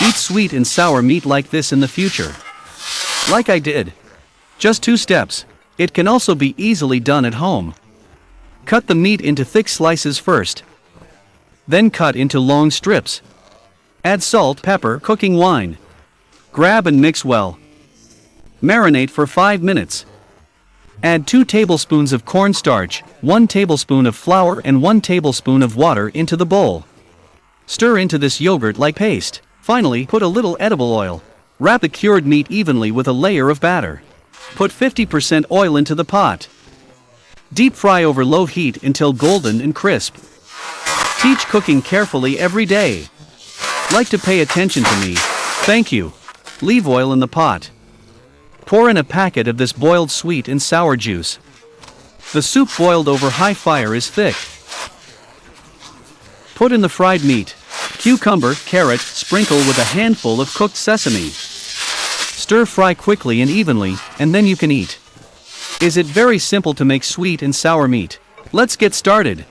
Eat sweet and sour meat like this in the future. Like I did. Just 2 steps. It can also be easily done at home. Cut the meat into thick slices first. Then cut into long strips. Add salt, pepper, cooking wine. Grab and mix well. Marinate for 5 minutes. Add 2 tablespoons of cornstarch, 1 tablespoon of flour and 1 tablespoon of water into the bowl. Stir into this yogurt-like paste. Finally, put a little edible oil. Wrap the cured meat evenly with a layer of batter. Put 50% oil into the pot. Deep fry over low heat until golden and crisp. Teach cooking carefully every day. Like to pay attention to me. Thank you. Leave oil in the pot. Pour in a packet of this boiled sweet and sour juice. The soup boiled over high fire is thick. Put in the fried meat. Cucumber, carrot, sprinkle with a handful of cooked sesame. Stir fry quickly and evenly, and then you can eat. Is it very simple to make sweet and sour meat? Let's get started.